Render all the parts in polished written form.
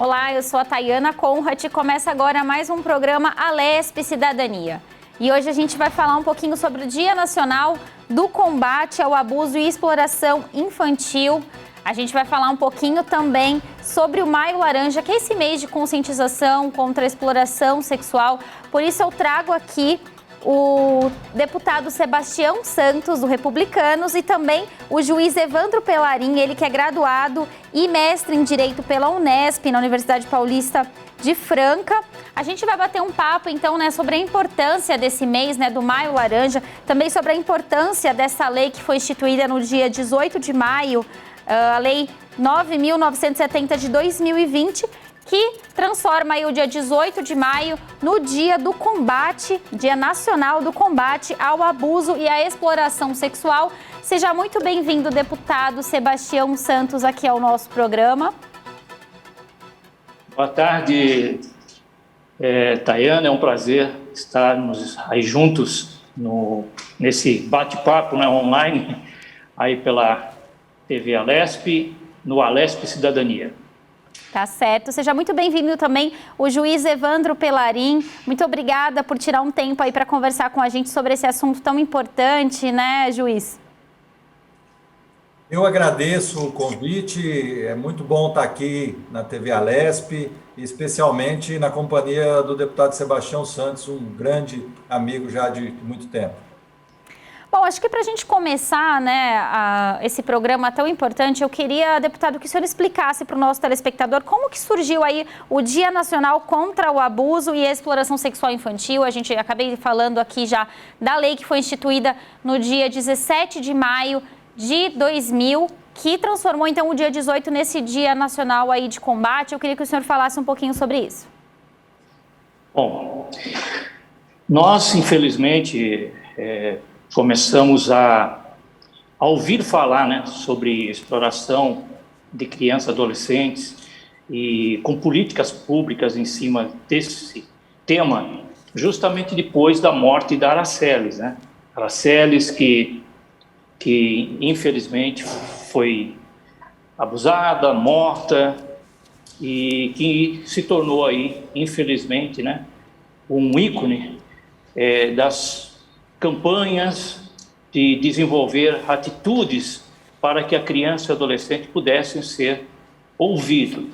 Olá, eu sou a Tayana Conrad e começa agora mais um programa Alesp Cidadania. E hoje a gente vai falar um pouquinho sobre o Dia Nacional do Combate ao Abuso e Exploração Infantil. A gente vai falar um pouquinho também sobre o Maio Laranja, que é esse mês de conscientização contra a exploração sexual. Por isso eu trago aqui o deputado Sebastião Santos, do Republicanos, e também o juiz Evandro Pelarin, ele que é graduado e mestre em Direito pela Unesp, na Universidade Paulista de Franca. A gente vai bater um papo, então, sobre a importância desse mês, do Maio Laranja, também sobre a importância dessa lei que foi instituída no dia 18 de maio, a Lei 9.970 de 2020, que transforma aí o dia 18 de maio no Dia do Combate, Dia Nacional do Combate ao Abuso e à Exploração Sexual. Seja muito bem-vindo, deputado Sebastião Santos, aqui ao nosso programa. Boa tarde, Tayana. É um prazer estarmos aí juntos nesse bate-papo online aí pela TV Alesp, no Alesp Cidadania. Tá certo. Seja muito bem-vindo também o juiz Evandro Pelarin. Muito obrigada por tirar um tempo aí para conversar com a gente sobre esse assunto tão importante, né, juiz? Eu agradeço o convite. É muito bom estar aqui na TV Alesp, especialmente na companhia do deputado Sebastião Santos, um grande amigo já de muito tempo. Bom, acho que para a gente começar, esse programa tão importante, eu queria, deputado, que o senhor explicasse para o nosso telespectador como que surgiu aí o Dia Nacional contra o Abuso e a Exploração Sexual Infantil. A gente acabei falando aqui já da lei que foi instituída no dia 17 de maio de 2000, que transformou então o dia 18 nesse Dia Nacional aí de combate. Eu queria que o senhor falasse um pouquinho sobre isso. Bom, nós, infelizmente, começamos a ouvir falar sobre exploração de crianças e adolescentes e com políticas públicas em cima desse tema, justamente depois da morte da Aracelis, Aracelis que infelizmente foi abusada, morta e que se tornou aí, infelizmente, um ícone das campanhas de desenvolver atitudes para que a criança e o adolescente pudessem ser ouvidos.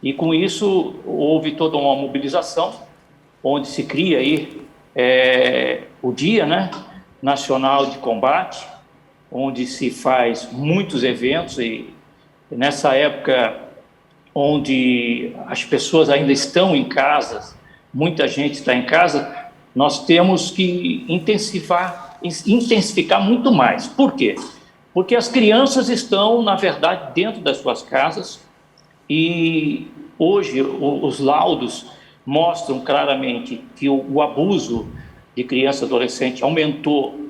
E com isso houve toda uma mobilização, onde se cria aí o Dia Nacional de Combate, onde se faz muitos eventos, e nessa época onde as pessoas ainda estão em casa, muita gente está em casa, nós temos que intensificar muito mais. Por quê? Porque as crianças estão, na verdade, dentro das suas casas e hoje os laudos mostram claramente que o abuso de criança e adolescente aumentou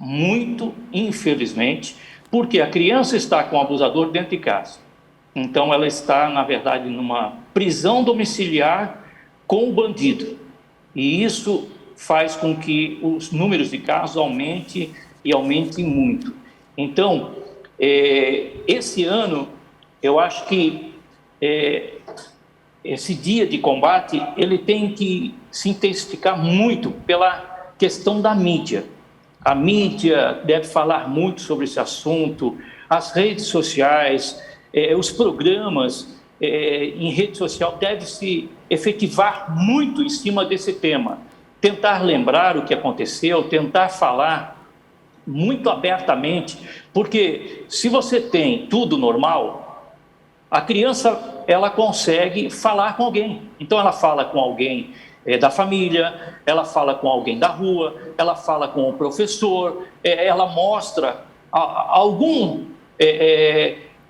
muito, infelizmente, porque a criança está com o abusador dentro de casa. Então, ela está, na verdade, numa prisão domiciliar com o bandido. E isso faz com que os números de casos aumentem muito. Então, esse ano, eu acho que esse dia de combate, ele tem que se intensificar muito pela questão da mídia. A mídia deve falar muito sobre esse assunto, as redes sociais, os programas em rede social devem se efetivar muito em cima desse tema. Tentar lembrar o que aconteceu, tentar falar muito abertamente, porque se você tem tudo normal, a criança ela consegue falar com alguém. Então ela fala com alguém da família, ela fala com alguém da rua, ela fala com o professor, ela mostra algum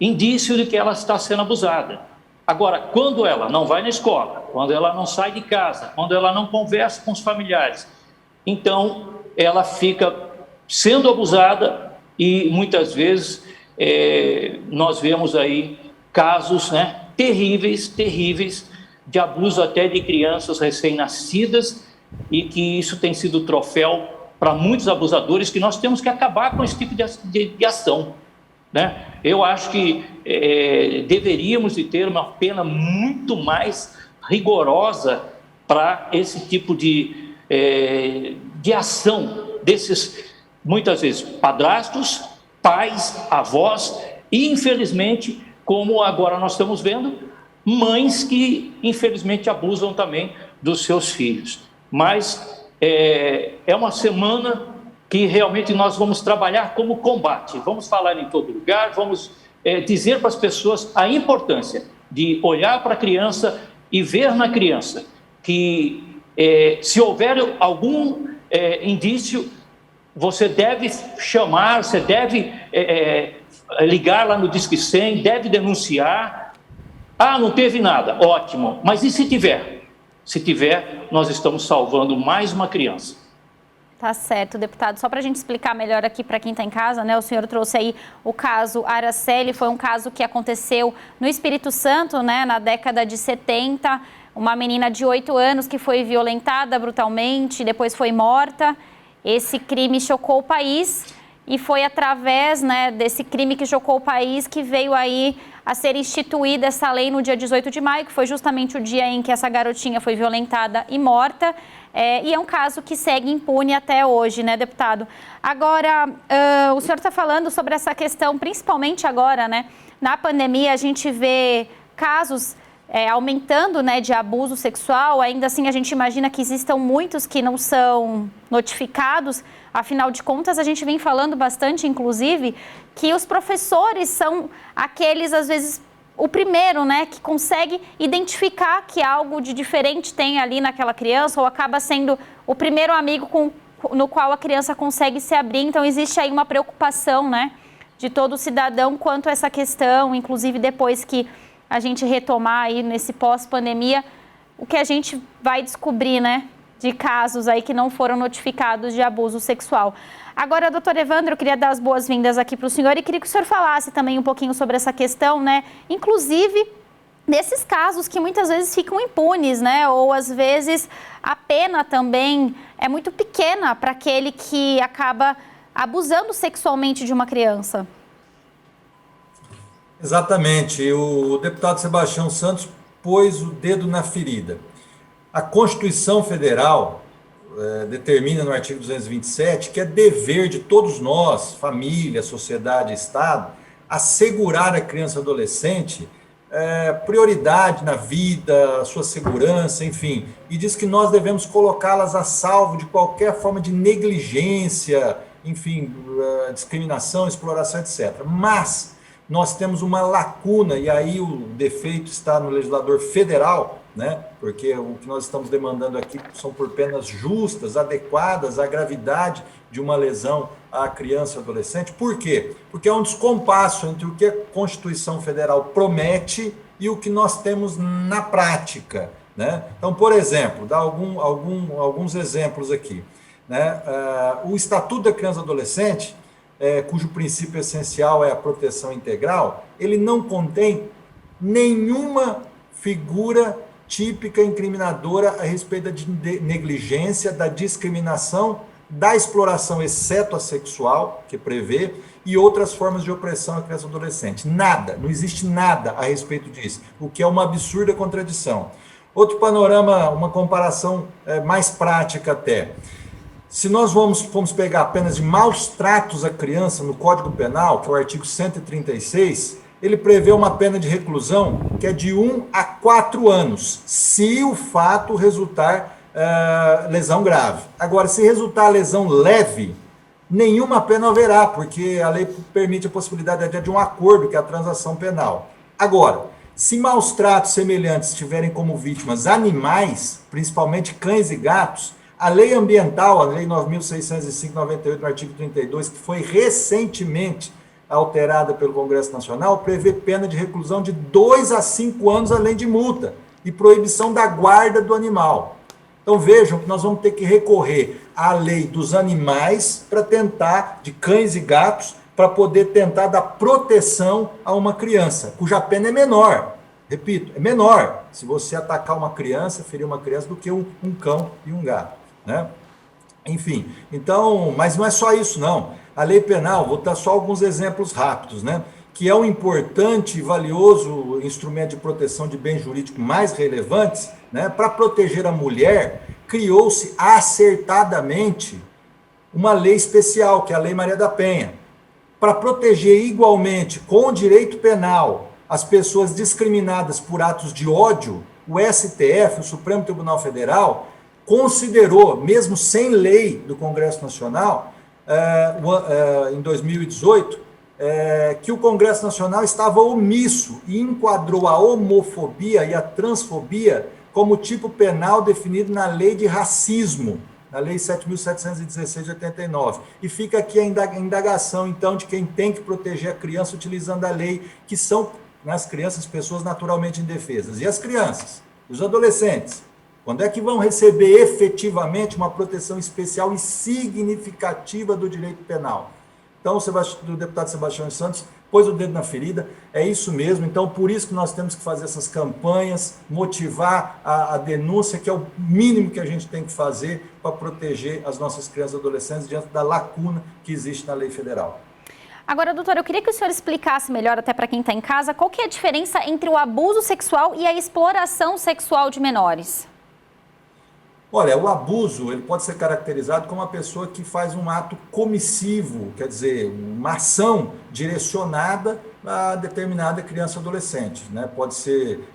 indício de que ela está sendo abusada. Agora, quando ela não vai na escola, quando ela não sai de casa, quando ela não conversa com os familiares, então ela fica sendo abusada e muitas vezes nós vemos aí casos terríveis de abuso até de crianças recém-nascidas e que isso tem sido troféu para muitos abusadores, que nós temos que acabar com esse tipo de ação. né? Eu acho que deveríamos de ter uma pena muito mais rigorosa para esse tipo de ação desses, muitas vezes, padrastos, pais, avós e, infelizmente, como agora nós estamos vendo, mães que, infelizmente, abusam também dos seus filhos. Mas é uma semana que realmente nós vamos trabalhar como combate, vamos falar em todo lugar, vamos dizer para as pessoas a importância de olhar para a criança e ver na criança que se houver algum indício, você deve chamar, você deve ligar lá no Disque 100, deve denunciar. Ah, não teve nada, ótimo, mas e se tiver? Se tiver, nós estamos salvando mais uma criança. Tá certo, deputado. Só para a gente explicar melhor aqui para quem está em casa, né? O senhor trouxe aí o caso Araceli, foi um caso que aconteceu no Espírito Santo, né? Na década de 70, uma menina de 8 anos que foi violentada brutalmente, depois foi morta. Esse crime chocou o país e foi através, né, desse crime que chocou o país que veio aí a ser instituída essa lei no dia 18 de maio, que foi justamente o dia em que essa garotinha foi violentada e morta. E é um caso que segue impune até hoje, né, deputado? Agora, o senhor está falando sobre essa questão, principalmente agora, né? Na pandemia, a gente vê casos aumentando, né, de abuso sexual. Ainda assim, a gente imagina que existam muitos que não são notificados. Afinal de contas, a gente vem falando bastante, inclusive, que os professores são aqueles, às vezes, o primeiro, né, que consegue identificar que algo de diferente tem ali naquela criança, ou acaba sendo o primeiro amigo no qual a criança consegue se abrir. Então, existe aí uma preocupação, né, de todo cidadão quanto a essa questão, inclusive depois que a gente retomar aí nesse pós-pandemia, o que a gente vai descobrir, né, de casos aí que não foram notificados de abuso sexual. Agora, doutor Evandro, eu queria dar as boas-vindas aqui para o senhor e queria que o senhor falasse também um pouquinho sobre essa questão, né, inclusive desses casos que muitas vezes ficam impunes, né, ou às vezes a pena também é muito pequena para aquele que acaba abusando sexualmente de uma criança. Exatamente. O deputado Sebastião Santos pôs o dedo na ferida. A Constituição Federal determina no artigo 227 que é dever de todos nós, família, sociedade, Estado, assegurar a criança e adolescente prioridade na vida, sua segurança, enfim. E diz que nós devemos colocá-las a salvo de qualquer forma de negligência, enfim, discriminação, exploração, etc. Mas nós temos uma lacuna, e aí o defeito está no legislador federal, né? Porque o que nós estamos demandando aqui são por penas justas, adequadas à gravidade de uma lesão à criança e adolescente. Por quê? Porque é um descompasso entre o que a Constituição Federal promete e o que nós temos na prática, né? Então, por exemplo, dar alguns exemplos aqui, né? O Estatuto da Criança e Adolescente, cujo princípio essencial é a proteção integral, ele não contém nenhuma figura típica incriminadora a respeito da negligência, da discriminação, da exploração, exceto a sexual, que prevê, e outras formas de opressão à criança e adolescente. Nada, não existe nada a respeito disso, o que é uma absurda contradição. Outro panorama, uma comparação mais prática até. Se nós formos pegar apenas de maus tratos à criança no Código Penal, que é o artigo 136, ele prevê uma pena de reclusão que é de 1 a 4 anos, se o fato resultar lesão grave. Agora, se resultar lesão leve, nenhuma pena haverá, porque a lei permite a possibilidade de um acordo, que é a transação penal. Agora, se maus tratos semelhantes tiverem como vítimas animais, principalmente cães e gatos, a lei ambiental, a lei 9.605/98, no artigo 32, que foi recentemente alterada pelo Congresso Nacional, prevê pena de reclusão de 2 a 5 anos, além de multa, e proibição da guarda do animal. Então vejam que nós vamos ter que recorrer à lei dos animais para tentar, de cães e gatos, para poder tentar dar proteção a uma criança, cuja pena é menor. Repito, é menor se você atacar uma criança, ferir uma criança, do que um cão e um gato, né? Enfim, então, mas não é só isso, não. A lei penal, vou dar só alguns exemplos rápidos, né? Que é um importante e valioso instrumento de proteção de bens jurídicos mais relevantes, né? Para proteger a mulher, criou-se acertadamente uma lei especial, que é a Lei Maria da Penha, para proteger igualmente, com o direito penal, as pessoas discriminadas por atos de ódio. O STF, o Supremo Tribunal Federal, considerou, mesmo sem lei do Congresso Nacional, em 2018, que o Congresso Nacional estava omisso e enquadrou a homofobia e a transfobia como tipo penal definido na Lei de Racismo, na Lei 7.716 de 89. E fica aqui a indagação, então, de quem tem que proteger a criança utilizando a lei, que são, as crianças, pessoas naturalmente indefesas. E as crianças, os adolescentes, quando é que vão receber efetivamente uma proteção especial e significativa do direito penal? Então, o deputado Sebastião Santos pôs o dedo na ferida, é isso mesmo. Então, por isso que nós temos que fazer essas campanhas, motivar a denúncia, que é o mínimo que a gente tem que fazer para proteger as nossas crianças e adolescentes diante da lacuna que existe na lei federal. Agora, doutor, eu queria que o senhor explicasse melhor, até para quem está em casa, qual que é a diferença entre o abuso sexual e a exploração sexual de menores? Olha, o abuso ele pode ser caracterizado como uma pessoa que faz um ato comissivo, quer dizer, uma ação direcionada a determinada criança ou adolescente, né? Pode ser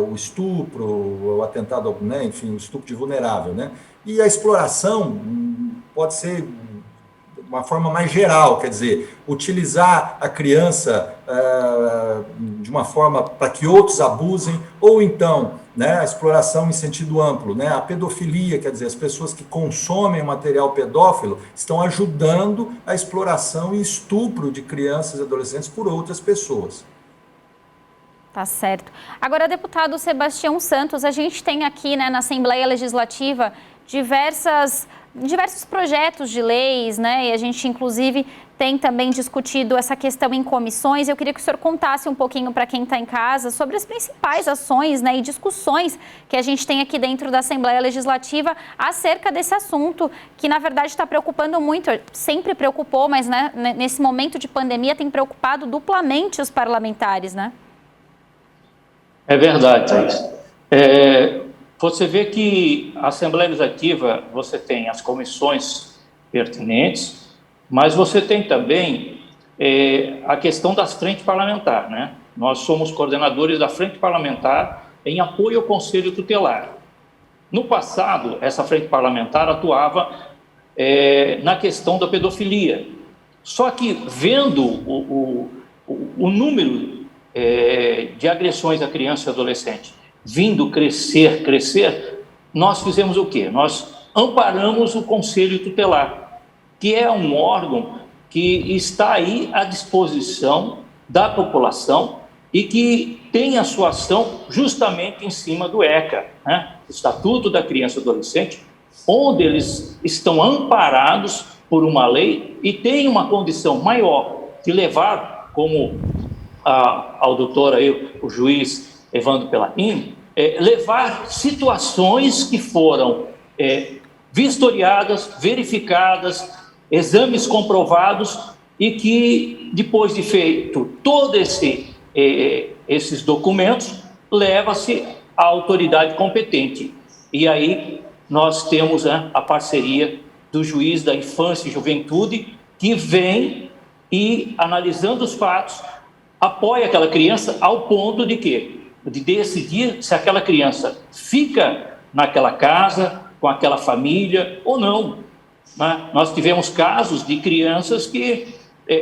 o estupro, o atentado, né? Enfim, o estupro de vulnerável, né? E a exploração pode ser uma forma mais geral, quer dizer, utilizar a criança de uma forma para que outros abusem, ou então, né, a exploração em sentido amplo, né, a pedofilia, quer dizer, as pessoas que consomem material pedófilo estão ajudando a exploração e estupro de crianças e adolescentes por outras pessoas. Tá certo. Agora, deputado Sebastião Santos, a gente tem aqui, né, na Assembleia Legislativa diversos projetos de leis, né? E a gente, inclusive, tem também discutido essa questão em comissões. Eu queria que o senhor contasse um pouquinho para quem está em casa sobre as principais ações, né, e discussões que a gente tem aqui dentro da Assembleia Legislativa acerca desse assunto, que, na verdade, está preocupando muito, sempre preocupou, mas, né, nesse momento de pandemia tem preocupado duplamente os parlamentares, né? É verdade, Thaís. Você vê que a Assembleia Legislativa, você tem as comissões pertinentes, mas você tem também a questão das frentes parlamentares, né? Nós somos coordenadores da frente parlamentar em apoio ao Conselho Tutelar. No passado, essa frente parlamentar atuava na questão da pedofilia. Só que, vendo o número de agressões a criança e adolescente vindo crescer, nós fizemos o quê? Nós amparamos o Conselho Tutelar, que é um órgão que está aí à disposição da população e que tem a sua ação justamente em cima do ECA, né? Estatuto da Criança e Adolescente, onde eles estão amparados por uma lei e tem uma condição maior de levar, como ao doutor aí, o juiz Evandro Pelatin, levar situações que foram vistoriadas, verificadas, exames comprovados e que, depois de feito todos esses documentos, leva-se à autoridade competente. E aí nós temos a parceria do juiz da infância e juventude, que vem e, analisando os fatos, apoia aquela criança ao ponto de quê? De decidir se aquela criança fica naquela casa, com aquela família ou não, né? Nós tivemos casos de crianças que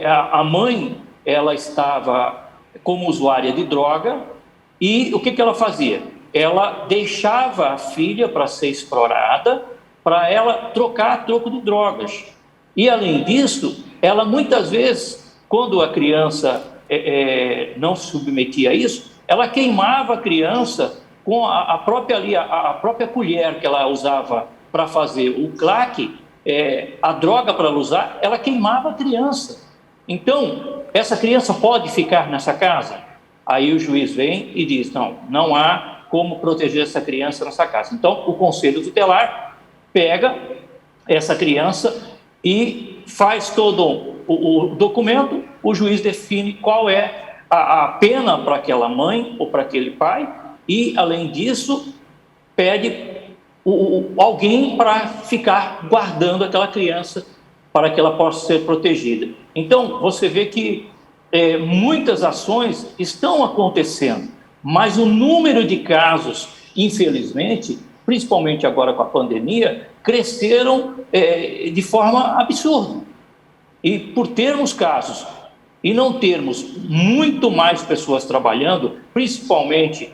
a mãe ela estava como usuária de droga e o que ela fazia? Ela deixava a filha para ser explorada, para ela trocar a troco de drogas. E, além disso, ela muitas vezes, quando a criança não se submetia a isso, ela queimava a criança com a própria colher que ela usava para fazer o claque, a droga para ela usar, ela queimava a criança. Então, essa criança pode ficar nessa casa? Aí o juiz vem e diz, não há como proteger essa criança nessa casa. Então, o Conselho Tutelar pega essa criança e faz todo o documento, o juiz define qual é a pena para aquela mãe ou para aquele pai e, além disso, pede alguém para ficar guardando aquela criança para que ela possa ser protegida. Então, você vê que muitas ações estão acontecendo, mas o número de casos, infelizmente, principalmente agora com a pandemia, cresceram de forma absurda. E por termos casos e não termos muito mais pessoas trabalhando, principalmente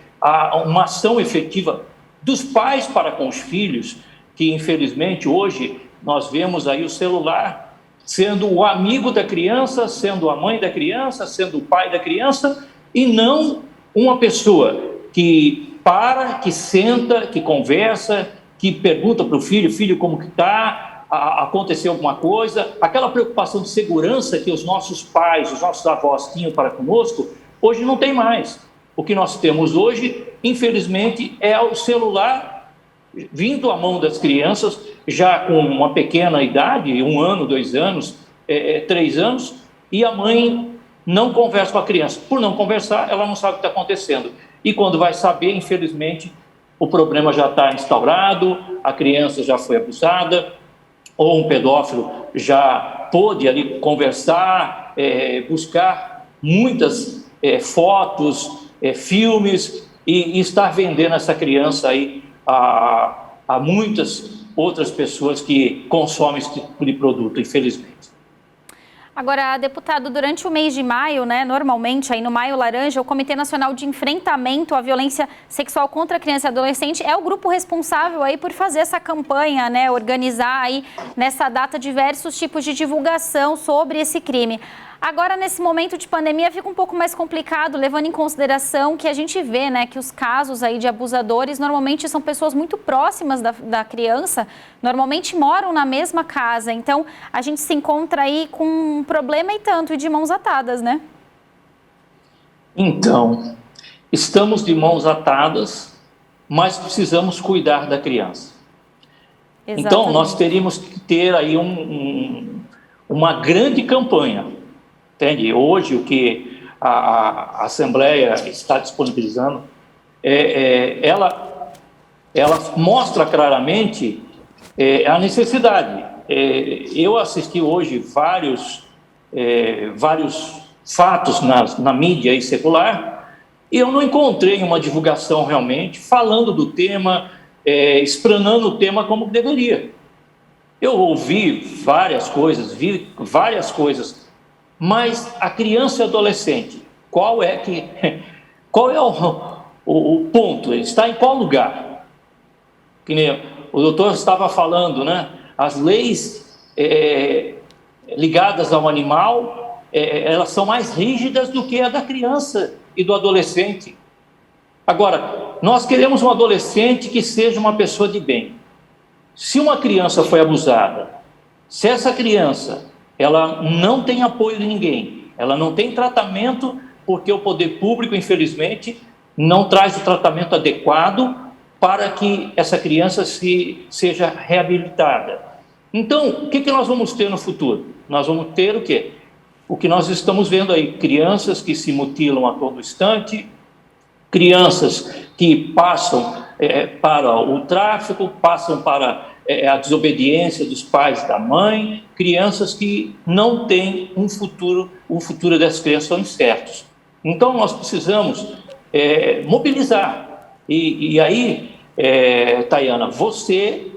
uma ação efetiva dos pais para com os filhos, que infelizmente hoje nós vemos aí o celular sendo o amigo da criança, sendo a mãe da criança, sendo o pai da criança, e não uma pessoa que para, que senta, que conversa, que pergunta para o filho como que está, aconteceu alguma coisa, aquela preocupação de segurança que os nossos pais, os nossos avós tinham para conosco, hoje não tem mais. O que nós temos hoje, infelizmente, é o celular vindo à mão das crianças, já com uma pequena idade, 1 ano, 2 anos, 3 anos, e a mãe não conversa com a criança. Por não conversar, ela não sabe o que está acontecendo. E quando vai saber, infelizmente, o problema já está instaurado, a criança já foi abusada, ou um pedófilo já pôde ali conversar, buscar muitas fotos, filmes, e estar vendendo essa criança aí a muitas outras pessoas que consomem esse tipo de produto, infelizmente. Agora, deputado, durante o mês de maio, né, normalmente, aí no Maio Laranja, o Comitê Nacional de Enfrentamento à Violência Sexual contra a Criança e Adolescente é o grupo responsável aí por fazer essa campanha, né, organizar aí nessa data diversos tipos de divulgação sobre esse crime. Agora, nesse momento de pandemia, fica um pouco mais complicado, levando em consideração que a gente vê, né, que os casos aí de abusadores normalmente são pessoas muito próximas da criança, normalmente moram na mesma casa. Então, a gente se encontra aí com um problema e tanto, e de mãos atadas, né? Então, estamos de mãos atadas, mas precisamos cuidar da criança. Exatamente. Então, nós teríamos que ter aí uma grande campanha. Entende? Hoje, o que a Assembleia está disponibilizando, ela mostra claramente a necessidade. Eu assisti hoje vários fatos na mídia e secular, e eu não encontrei uma divulgação realmente falando do tema, explanando o tema como deveria. Eu ouvi várias coisas, vi várias coisas, mas a criança e adolescente, qual é o ponto? Ele está em qual lugar? Que nem o doutor estava falando, né? As leis ligadas ao animal, elas são mais rígidas do que a da criança e do adolescente. Agora, nós queremos um adolescente que seja uma pessoa de bem. Se uma criança foi abusada, se essa criança ela não tem apoio de ninguém, ela não tem tratamento, porque o poder público, infelizmente, não traz o tratamento adequado para que essa criança seja reabilitada. Então, o que nós vamos ter no futuro? Nós vamos ter o quê? O que nós estamos vendo aí, crianças que se mutilam a todo instante, crianças que passam para o tráfico, passam para a desobediência dos pais e da mãe, crianças que não têm um futuro, o futuro dessas crianças são incertos. Então, nós precisamos mobilizar. E aí, Tayana, você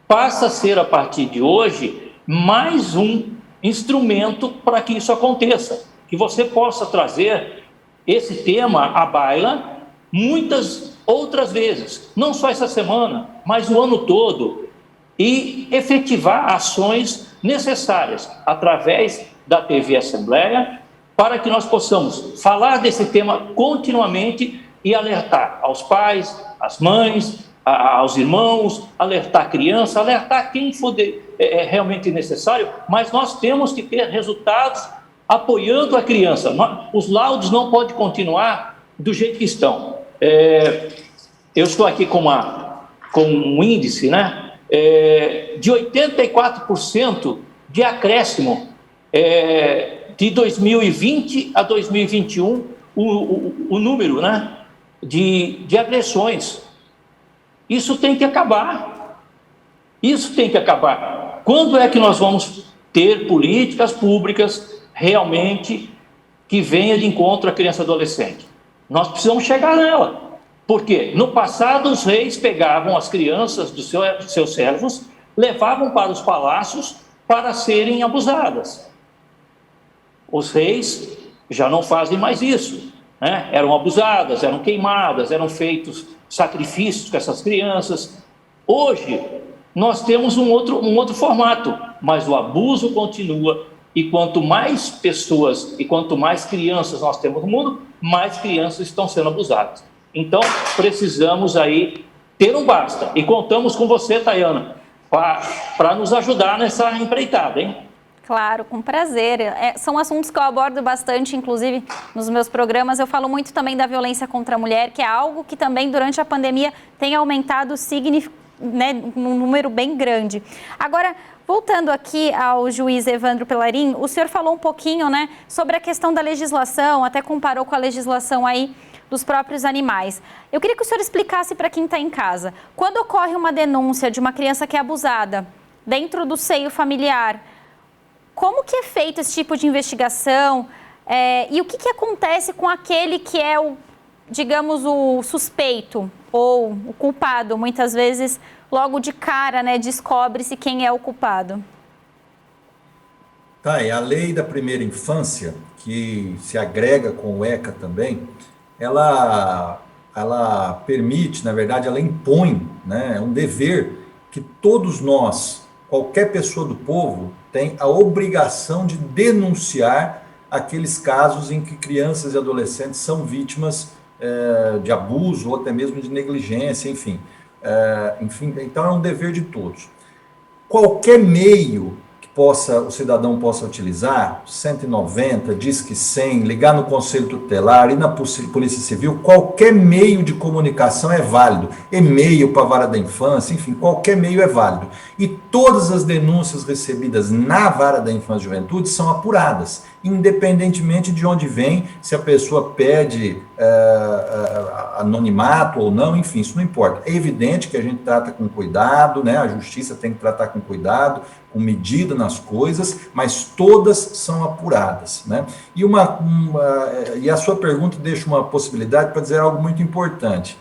passa a ser, a partir de hoje, mais um instrumento para que isso aconteça, que você possa trazer esse tema à baila muitas outras vezes, não só essa semana, mas o ano todo, e efetivar ações necessárias através da TV Assembleia para que nós possamos falar desse tema continuamente e alertar aos pais, às mães, aos irmãos, alertar a criança, alertar quem for realmente necessário, mas nós temos que ter resultados apoiando a criança. Os laudos não podem continuar do jeito que estão. Eu estou aqui com um índice, né? De 84% de acréscimo de 2020 a 2021, o número, né, de agressões. Isso tem que acabar. Isso tem que acabar. Quando é que nós vamos ter políticas públicas realmente que venha de encontro à criança e adolescente? Nós precisamos chegar nela. Por quê? No passado, os reis pegavam as crianças dos seus servos, levavam para os palácios para serem abusadas. Os reis já não fazem mais isso, né? Eram abusadas, eram queimadas, eram feitos sacrifícios com essas crianças. Hoje, nós temos um outro formato, mas o abuso continua, e quanto mais pessoas e quanto mais crianças nós temos no mundo, mais crianças estão sendo abusadas. Então, precisamos aí ter um basta, e contamos com você, Tayana, para nos ajudar nessa empreitada, hein? Claro, com prazer. São assuntos que eu abordo bastante, inclusive nos meus programas. Eu falo muito também da violência contra a mulher, que é algo que também durante a pandemia tem aumentado num número bem grande. Agora, voltando aqui ao juiz Evandro Pellarin, o senhor falou um pouquinho, né, sobre a questão da legislação, até comparou com a legislação aí dos próprios animais. Eu queria que o senhor explicasse para quem está em casa. Quando ocorre uma denúncia de uma criança que é abusada dentro do seio familiar, como que é feito esse tipo de investigação? E o que acontece com aquele que é digamos, o suspeito ou o culpado? Muitas vezes, logo de cara, né, descobre-se quem é o culpado. Tá, e a lei da primeira infância, que se agrega com o ECA também, ela permite, na verdade, ela impõe, né, um dever que todos nós, qualquer pessoa do povo, tem a obrigação de denunciar aqueles casos em que crianças e adolescentes são vítimas de abuso ou até mesmo de negligência, enfim. Então é um dever de todos. Qualquer meio que o cidadão possa utilizar, 190, Disque 100, ligar no Conselho Tutelar, ir na Polícia Civil, qualquer meio de comunicação é válido. E-mail para a Vara da Infância, enfim, qualquer meio é válido. E todas as denúncias recebidas na Vara da Infância e Juventude são apuradas, independentemente de onde vem, se a pessoa pede anonimato ou não, enfim, isso não importa. É evidente que a gente trata com cuidado, né? A justiça tem que tratar com cuidado, com medida nas coisas, mas todas são apuradas, né? E a sua pergunta deixa uma possibilidade para dizer algo muito importante.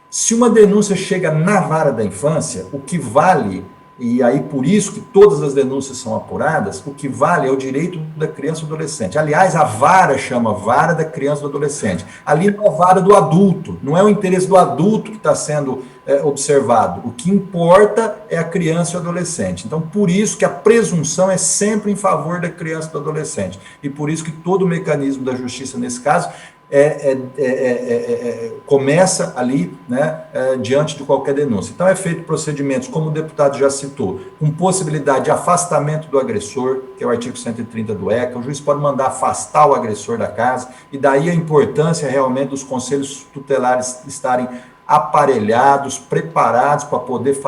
Se uma denúncia chega na Vara da Infância, o que vale, e aí por isso que todas as denúncias são apuradas, o que vale é o direito da criança e do adolescente. Aliás, a vara chama Vara da Criança e do Adolescente. Ali não é a vara do adulto, não é o interesse do adulto que está sendo observado. O que importa é a criança e o adolescente. Então, por isso que a presunção é sempre em favor da criança e do adolescente. E por isso que todo o mecanismo da justiça, nesse caso, começa ali, né, diante de qualquer denúncia. Então é feito procedimentos, como o deputado já citou, com possibilidade de afastamento do agressor, que é o artigo 130 do ECA. O juiz pode mandar afastar o agressor da casa, e daí a importância realmente dos conselhos tutelares estarem aparelhados, preparados para poder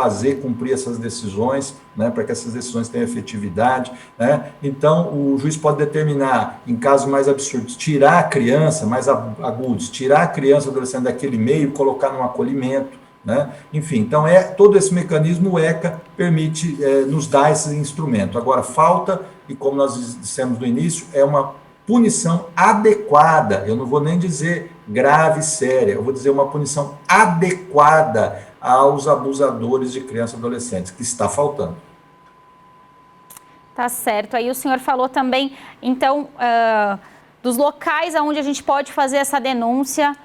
cumprir essas decisões, né, para que essas decisões tenham efetividade, né? Então, o juiz pode determinar, em casos mais absurdos, tirar a criança, mais agudos, tirar a criança ou adolescente daquele meio e colocar num acolhimento, né? Enfim, então, todo esse mecanismo, o ECA permite nos dar esse instrumento. Agora, falta, e como nós dissemos no início, é uma punição adequada, eu não vou nem dizer grave, séria, eu vou dizer uma punição adequada aos abusadores de crianças e adolescentes, que está faltando. Tá certo. Aí o senhor falou também, então, dos locais onde a gente pode fazer essa denúncia.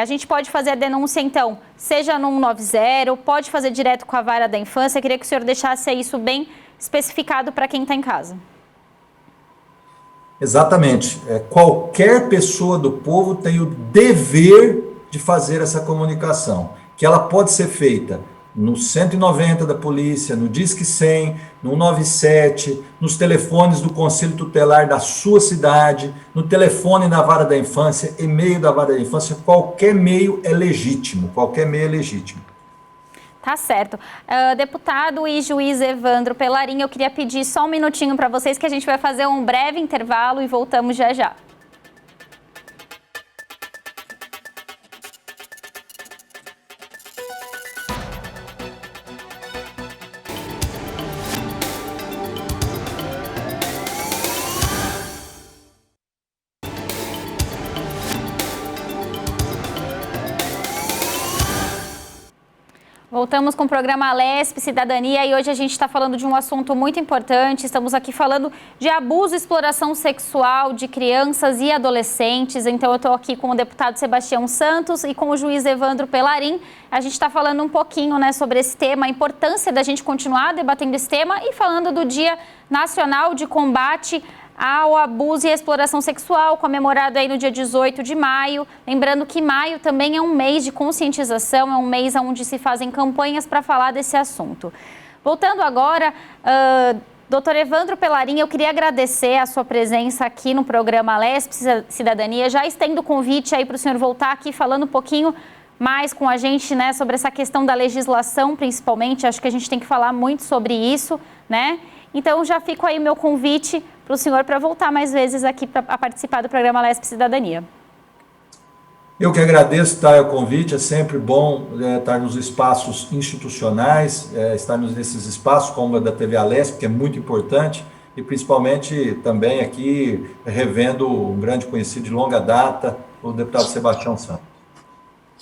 A gente pode fazer a denúncia, então, seja no 190, pode fazer direto com a Vara da Infância. Eu queria que o senhor deixasse isso bem especificado para quem está em casa. Exatamente. Qualquer pessoa do povo tem o dever de fazer essa comunicação, que ela pode ser feita no 190 da polícia, no Disque 100, no 197, nos telefones do Conselho Tutelar da sua cidade, no telefone da Vara da Infância, e-mail da Vara da Infância. Qualquer meio é legítimo, qualquer meio é legítimo. Tá certo. Deputado e juiz Evandro Pellarin, eu queria pedir só um minutinho para vocês que a gente vai fazer um breve intervalo e voltamos já já. Voltamos com o programa Alesp Cidadania e hoje a gente está falando de um assunto muito importante. Estamos aqui falando de abuso e exploração sexual de crianças e adolescentes. Então eu estou aqui com o deputado Sebastião Santos e com o juiz Evandro Pellarin. A gente está falando um pouquinho, né, sobre esse tema, a importância da gente continuar debatendo esse tema e falando do Dia Nacional de Combate ao abuso e à exploração sexual, comemorado aí no dia 18 de maio. Lembrando que maio também é um mês de conscientização, é um mês onde se fazem campanhas para falar desse assunto. Voltando agora, doutor Evandro Pellarin, eu queria agradecer a sua presença aqui no programa Alesp Cidadania. Já estendo o convite aí para o senhor voltar aqui falando um pouquinho mais com a gente, né, sobre essa questão da legislação, principalmente. Acho que a gente tem que falar muito sobre isso, né? Então já fico aí o meu convite para o senhor para voltar mais vezes aqui a participar do programa Alesp Cidadania. Eu que agradeço, tá, o convite. É sempre bom estar nos espaços institucionais, estarmos nesses espaços como a da TV Alesp, que é muito importante, e principalmente também aqui revendo um grande conhecido de longa data, o deputado Sebastião Santos.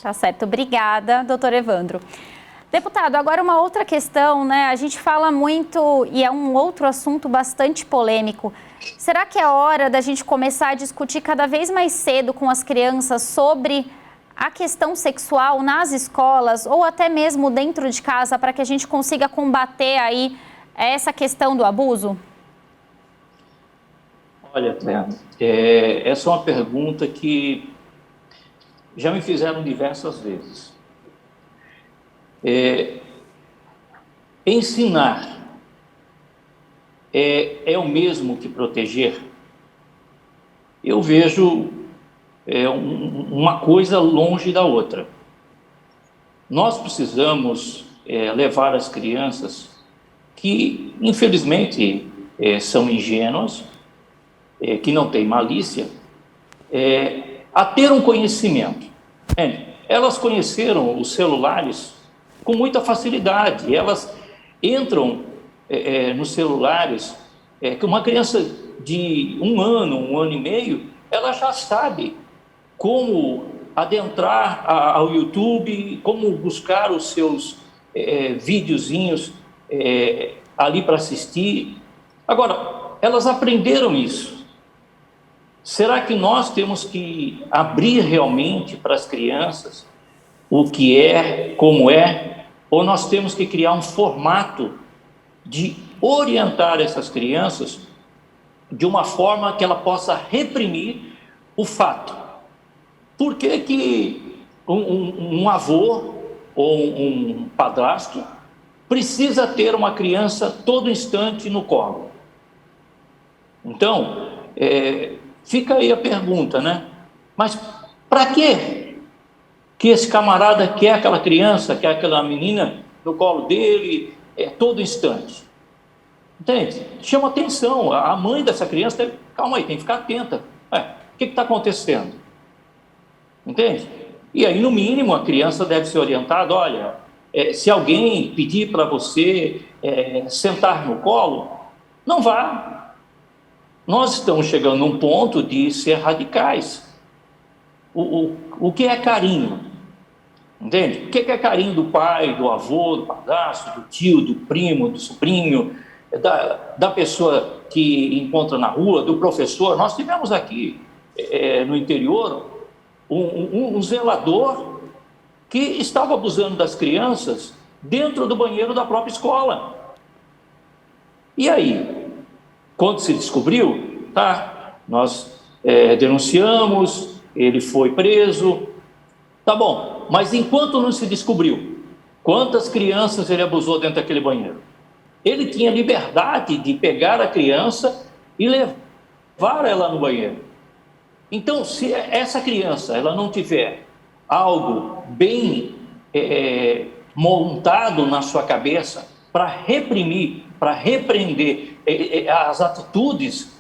Tá certo, obrigada, doutor Evandro. Deputado, agora uma outra questão, né? A gente fala muito, e é um outro assunto bastante polêmico. Será que é hora da gente começar a discutir cada vez mais cedo com as crianças sobre a questão sexual nas escolas ou até mesmo dentro de casa para que a gente consiga combater aí essa questão do abuso? Olha, essa é uma pergunta que já me fizeram diversas vezes. Ensinar é o mesmo que proteger? Eu vejo uma coisa longe da outra. Nós precisamos levar as crianças que, infelizmente, são ingênuas, que não têm malícia, a ter um conhecimento. Elas conheceram os celulares com muita facilidade. Elas entram nos celulares, que uma criança de 1 ano e meio, ela já sabe como adentrar ao YouTube, como buscar os seus videozinhos ali para assistir. Agora, elas aprenderam isso. Será que nós temos que abrir realmente para as crianças o que é, como é, ou nós temos que criar um formato de orientar essas crianças de uma forma que ela possa reprimir o fato? Por que um avô ou um padrasto precisa ter uma criança todo instante no colo? Então, fica aí a pergunta, né? Mas para quê que esse camarada quer aquela criança, quer aquela menina no colo dele todo instante? Entende? Chama atenção. A mãe dessa criança, calma aí, tem que ficar atenta. O que está acontecendo? Entende? E aí, no mínimo, a criança deve ser orientada: olha, se alguém pedir para você sentar no colo, não vá. Nós estamos chegando num ponto de ser radicais. O que é carinho? Entende? O que é carinho do pai, do avô, do padrasto, do tio, do primo, do sobrinho, da pessoa que encontra na rua, do professor? Nós tivemos aqui no interior um zelador que estava abusando das crianças dentro do banheiro da própria escola. E aí, quando se descobriu, nós denunciamos, ele foi preso, tá bom, mas enquanto não se descobriu quantas crianças ele abusou dentro daquele banheiro, ele tinha liberdade de pegar a criança e levar ela no banheiro. Então, se essa criança ela não tiver algo bem montado na sua cabeça para reprimir, para repreender as atitudes,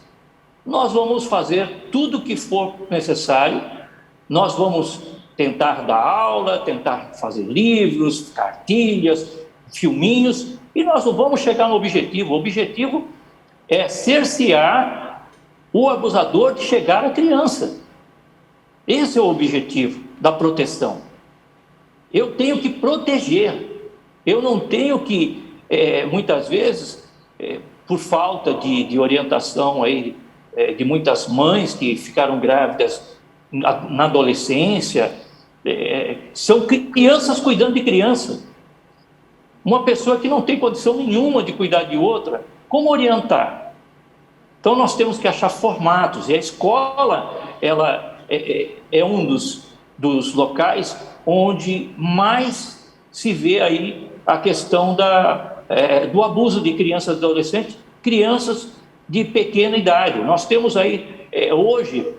nós vamos fazer tudo o que for necessário, nós vamos tentar dar aula, tentar fazer livros, cartilhas, filminhos, e nós não vamos chegar no objetivo. O objetivo é cercear o abusador de chegar à criança. Esse é o objetivo da proteção. Eu tenho que proteger, eu não tenho que, muitas vezes, por falta de orientação aí, de muitas mães que ficaram grávidas na adolescência, são crianças cuidando de criança. Uma pessoa que não tem condição nenhuma de cuidar de outra, como orientar? Então nós temos que achar formatos, e a escola ela é um dos locais onde mais se vê aí a questão do abuso de crianças e adolescentes, crianças de pequena idade. Nós temos aí, hoje,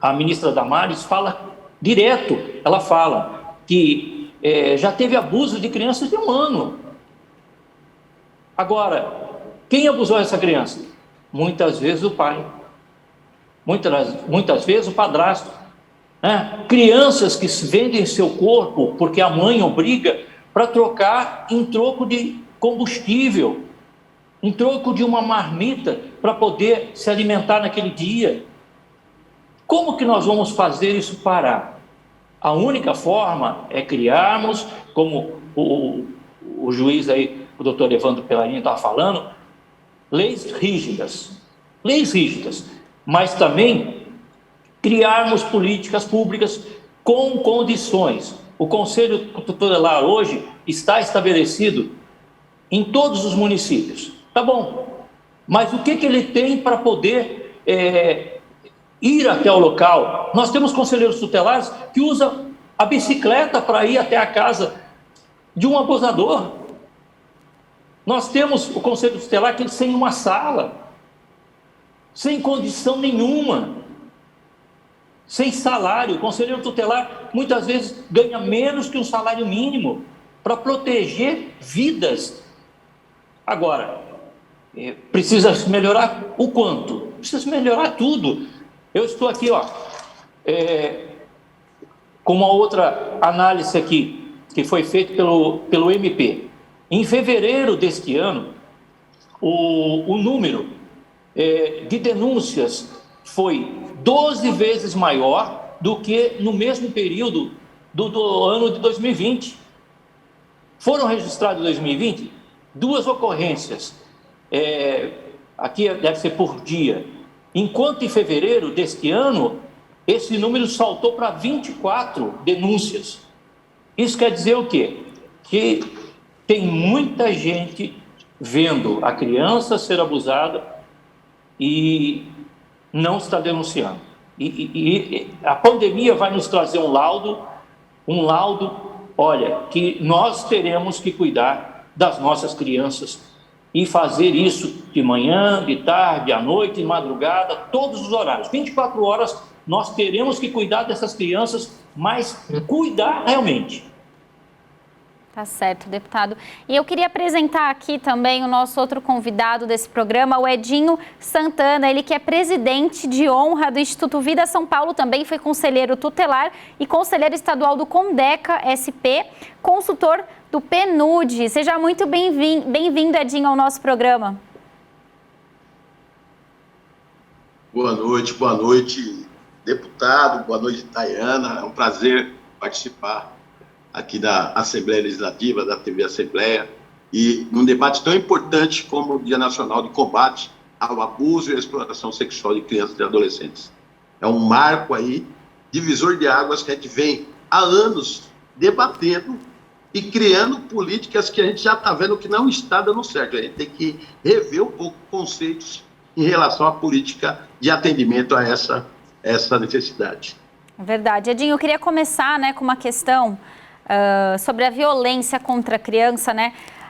a ministra Damares fala direto, ela fala que já teve abuso de crianças de 1 ano. Agora, quem abusou essa criança? Muitas vezes o pai, muitas vezes o padrasto. Crianças que vendem seu corpo porque a mãe obriga para trocar em troco de combustível, em troco de uma marmita para poder se alimentar naquele dia. Como que nós vamos fazer isso parar? A única forma é criarmos, como o juiz aí, o doutor Evandro Pellarini estava falando, leis rígidas, mas também criarmos políticas públicas com condições. O Conselho Tutelar hoje está estabelecido em todos os municípios. Tá bom, mas o que ele tem para poder ir até o local? Nós temos conselheiros tutelares que usam a bicicleta para ir até a casa de um abusador. Nós temos o conselho tutelar que sem uma sala, sem condição nenhuma, sem salário. O conselheiro tutelar muitas vezes ganha menos que um salário mínimo para proteger vidas. Agora, precisa melhorar o quanto? Precisa melhorar tudo. Eu estou aqui, com uma outra análise aqui, que foi feita pelo MP. Em fevereiro deste ano, o número de denúncias foi 12 vezes maior do que no mesmo período do ano de 2020. Foram registradas em 2020 2 ocorrências, aqui deve ser por dia, enquanto em fevereiro deste ano, esse número saltou para 24 denúncias. Isso quer dizer o quê? Que tem muita gente vendo a criança ser abusada e não está denunciando. E a pandemia vai nos trazer um laudo, olha, que nós teremos que cuidar das nossas crianças e fazer isso de manhã, de tarde, à noite, de madrugada, todos os horários. 24 horas nós teremos que cuidar dessas crianças, mas cuidar realmente. Tá certo, deputado. E eu queria apresentar aqui também o nosso outro convidado desse programa, o Edinho Santana, ele que é presidente de honra do Instituto Vida São Paulo, também foi conselheiro tutelar e conselheiro estadual do Condeca SP, consultor do PNUD. Seja muito bem-vindo, Edinho, ao nosso programa. Boa noite, deputado, boa noite, Tayana. É um prazer participar aqui da Assembleia Legislativa, da TV Assembleia, e num debate tão importante como o Dia Nacional de Combate ao Abuso e à Exploração Sexual de Crianças e Adolescentes. É um marco aí, divisor de águas, que a gente vem há anos debatendo e criando políticas que a gente já está vendo que não está dando certo. A gente tem que rever um pouco conceitos em relação à política de atendimento a essa necessidade. Verdade. Edinho, eu queria começar com uma questão sobre a violência contra a criança,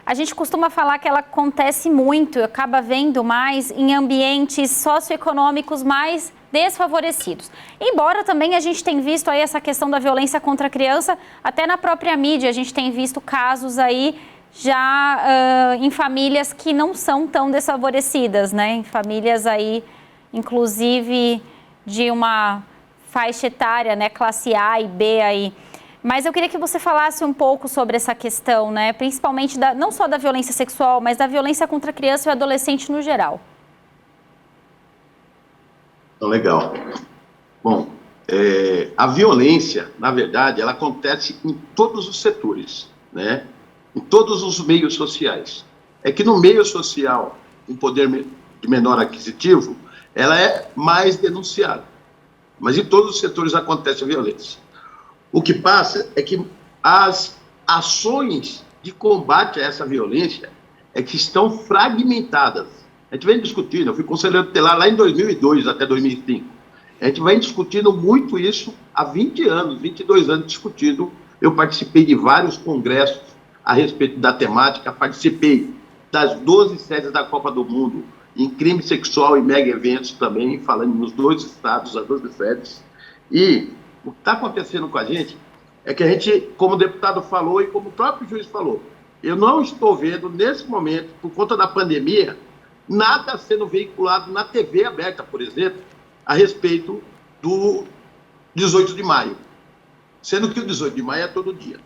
A gente costuma falar que ela acontece muito, acaba vendo mais em ambientes socioeconômicos mais desfavorecidos. Embora também a gente tenha visto aí essa questão da violência contra a criança, até na própria mídia a gente tem visto casos aí já em famílias que não são tão desfavorecidas, né? Em famílias aí, inclusive de uma faixa etária, né? Classe A e B aí. Mas eu queria que você falasse um pouco sobre essa questão, né? Principalmente não só da violência sexual, mas da violência contra a criança e o adolescente no geral. Legal. Bom, a violência, na verdade, ela acontece em todos os setores, né? Em todos os meios sociais. É que no meio social, com poder de menor aquisitivo, ela é mais denunciada. Mas em todos os setores acontece a violência. O que passa é que as ações de combate a essa violência é que estão fragmentadas. A gente vem discutindo, eu fui conselheiro tutelar lá em 2002 até 2005. A gente vem discutindo muito isso há 20 anos, 22 anos discutindo. Eu participei de vários congressos a respeito da temática, participei das 12 sedes da Copa do Mundo em crime sexual e mega eventos também, falando nos 2 estados, as 12 sedes. E o que está acontecendo com a gente é que a gente, como o deputado falou e como o próprio juiz falou, eu não estou vendo, nesse momento, por conta da pandemia, nada sendo veiculado na TV aberta, por exemplo, a respeito do 18 de maio. Sendo que o 18 de maio é todo dia.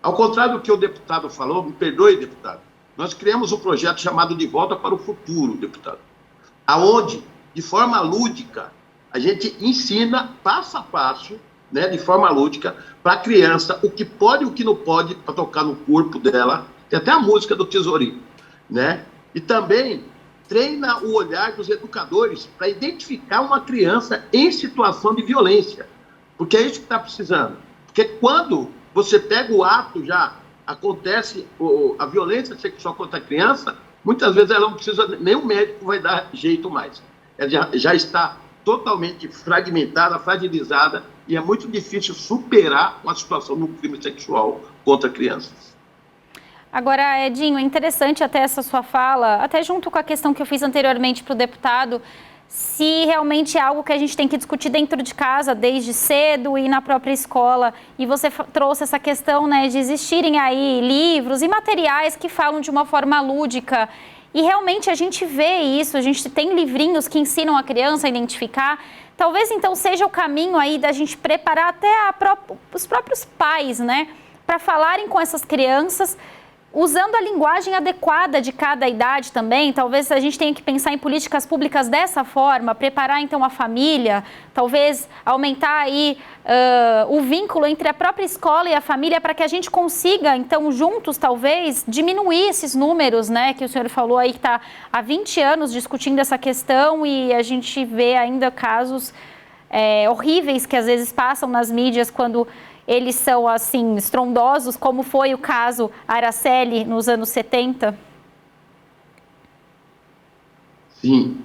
Ao contrário do que o deputado falou, me perdoe, deputado, nós criamos um projeto chamado De Volta para o Futuro, deputado, aonde, de forma lúdica, a gente ensina passo a passo, né, de forma lúdica, para a criança o que pode e o que não pode para tocar no corpo dela. Tem até a música do Tesourinho, né? E também treina o olhar dos educadores para identificar uma criança em situação de violência, porque é isso que está precisando. Porque quando você pega o ato, já acontece a violência sexual contra a criança, muitas vezes ela não precisa, nem o médico vai dar jeito mais. Ela já está totalmente fragmentada, fragilizada, e é muito difícil superar uma situação no crime sexual contra crianças. Agora, Edinho, é interessante até essa sua fala, até junto com a questão que eu fiz anteriormente para o deputado, se realmente é algo que a gente tem que discutir dentro de casa, desde cedo e na própria escola. E você trouxe essa questão, né, de existirem aí livros e materiais que falam de uma forma lúdica. E realmente a gente vê isso, a gente tem livrinhos que ensinam a criança a identificar. Talvez então seja o caminho aí da gente preparar até os próprios pais, né, para falarem com essas crianças, usando a linguagem adequada de cada idade também. Talvez a gente tenha que pensar em políticas públicas dessa forma, preparar então a família, talvez aumentar aí o vínculo entre a própria escola e a família para que a gente consiga então juntos talvez diminuir esses números, né, que o senhor falou aí que está há 20 anos discutindo essa questão e a gente vê ainda casos horríveis que às vezes passam nas mídias quando eles são, assim, estrondosos, como foi o caso Araceli nos anos 70? Sim,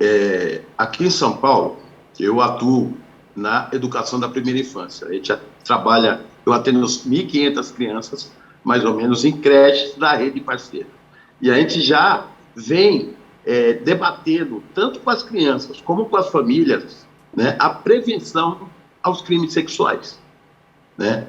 aqui em São Paulo, eu atuo na educação da primeira infância. A gente trabalha, eu atendo 1.500 crianças, mais ou menos, em creches da rede parceira. E a gente já vem debatendo, tanto com as crianças como com as famílias, né, a prevenção aos crimes sexuais, né?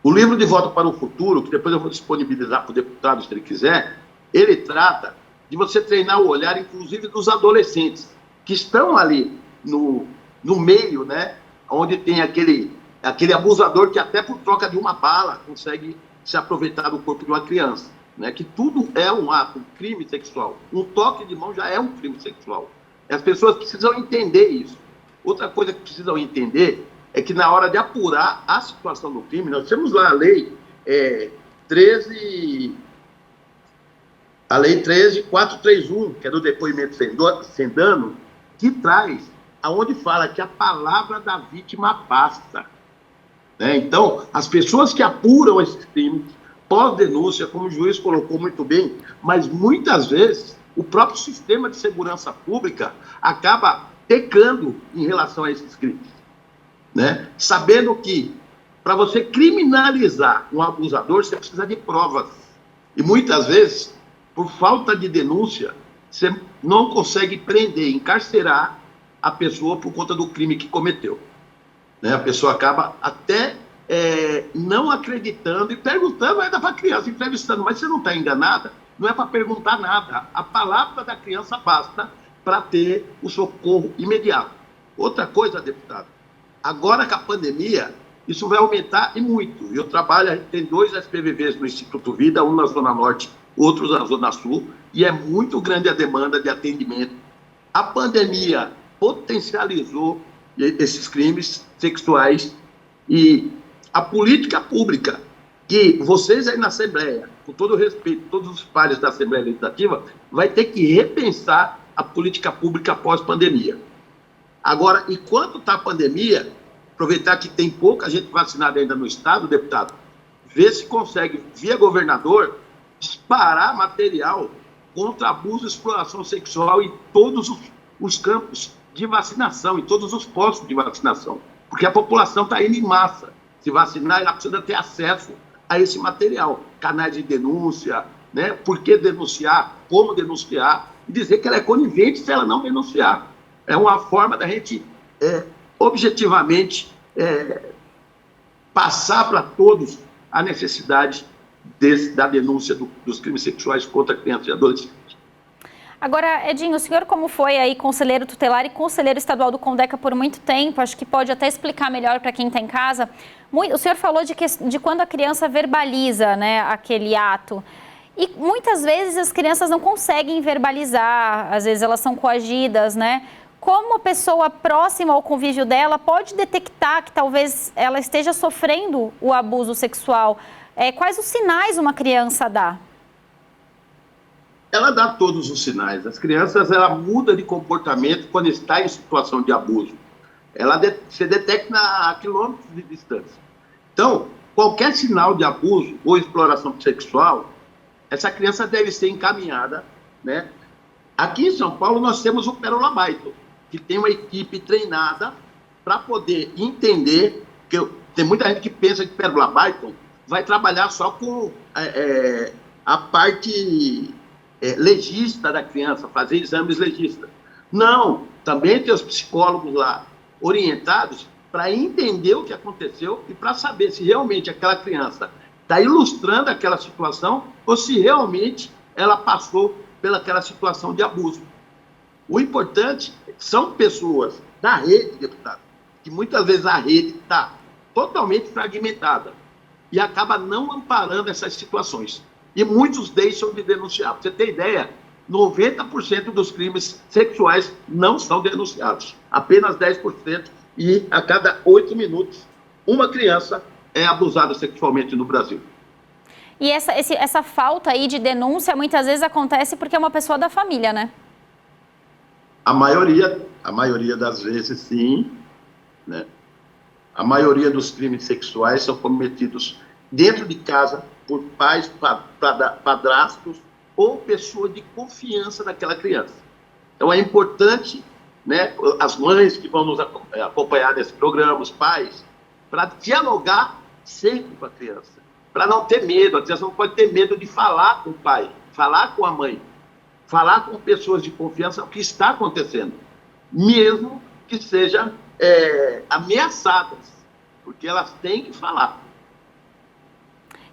O livro De Volta para o Futuro, que depois eu vou disponibilizar para o deputado, se ele quiser, ele trata de você treinar o olhar, inclusive, dos adolescentes, que estão ali no meio, né, onde tem aquele abusador que até por troca de uma bala consegue se aproveitar do corpo de uma criança, né, que tudo é um ato, um crime sexual. Um toque de mão já é um crime sexual. E as pessoas precisam entender isso. Outra coisa que precisam entender é que na hora de apurar a situação do crime, nós temos lá a lei 13.431, que é do depoimento sem dano, que traz, aonde fala que a palavra da vítima basta, né? Então, as pessoas que apuram esses crimes, pós-denúncia, como o juiz colocou muito bem, mas muitas vezes o próprio sistema de segurança pública acaba pecando em relação a esses crimes, né? Sabendo que para você criminalizar um abusador, você precisa de provas. E muitas vezes, por falta de denúncia, você não consegue prender, encarcerar a pessoa por conta do crime que cometeu. Né? A pessoa acaba até não acreditando e perguntando ainda para a criança, entrevistando, mas você não está enganada? Não é para perguntar nada. A palavra da criança basta para ter o socorro imediato. Outra coisa, deputado, agora com a pandemia, isso vai aumentar e muito. Eu trabalho, a gente tem 2 SPVVs no Instituto Vida, um na Zona Norte, outro na Zona Sul, e é muito grande a demanda de atendimento. A pandemia potencializou esses crimes sexuais e a política pública que vocês aí na Assembleia, com todo o respeito, todos os pares da Assembleia Legislativa, vai ter que repensar a política pública pós-pandemia. Agora, enquanto está a pandemia, aproveitar que tem pouca gente vacinada ainda no Estado, deputado, ver se consegue, via governador, disparar material contra abuso e exploração sexual em todos os campos de vacinação, em todos os postos de vacinação. Porque a população está indo em massa. Se vacinar, ela precisa ter acesso a esse material. Canais de denúncia, né? Por que denunciar, como denunciar, e dizer que ela é conivente se ela não denunciar. É uma forma da gente, objetivamente, passar para todos a necessidade da denúncia dos crimes sexuais contra crianças e adolescentes. Agora, Edinho, o senhor como foi aí conselheiro tutelar e conselheiro estadual do Condeca por muito tempo, acho que pode até explicar melhor para quem está em casa. O senhor falou de quando a criança verbaliza, né, aquele ato. E muitas vezes as crianças não conseguem verbalizar, às vezes elas são coagidas, né? Como a pessoa próxima ao convívio dela pode detectar que talvez ela esteja sofrendo o abuso sexual? Quais os sinais uma criança dá? Ela dá todos os sinais. As crianças, ela muda de comportamento quando está em situação de abuso. Ela se detecta a quilômetros de distância. Então, qualquer sinal de abuso ou exploração sexual, essa criança deve ser encaminhada, né? Aqui em São Paulo, nós temos o Pérola Baito, que tem uma equipe treinada para poder entender, que tem muita gente que pensa que Pérola Baito vai trabalhar só com a parte legista da criança, fazer exames legistas. Não, também tem os psicólogos lá orientados para entender o que aconteceu e para saber se realmente aquela criança está ilustrando aquela situação ou se realmente ela passou pelaquela situação de abuso. O importante são pessoas da rede, deputado, que muitas vezes a rede está totalmente fragmentada e acaba não amparando essas situações. E muitos deixam de denunciar. Para você ter ideia, 90% dos crimes sexuais não são denunciados. Apenas 10%. E a cada 8 minutos, uma criança é abusada sexualmente no Brasil. E essa falta aí de denúncia muitas vezes acontece porque é uma pessoa da família, né? A maioria das vezes, sim. Né? A maioria dos crimes sexuais são cometidos dentro de casa por pais, padrastos ou pessoa de confiança daquela criança. Então é importante, né, as mães que vão nos acompanhar nesse programa, os pais, para dialogar sempre com a criança, para não ter medo. A criança não pode ter medo de falar com o pai, falar com a mãe, falar com pessoas de confiança o que está acontecendo, mesmo que sejam ameaçadas, porque elas têm que falar.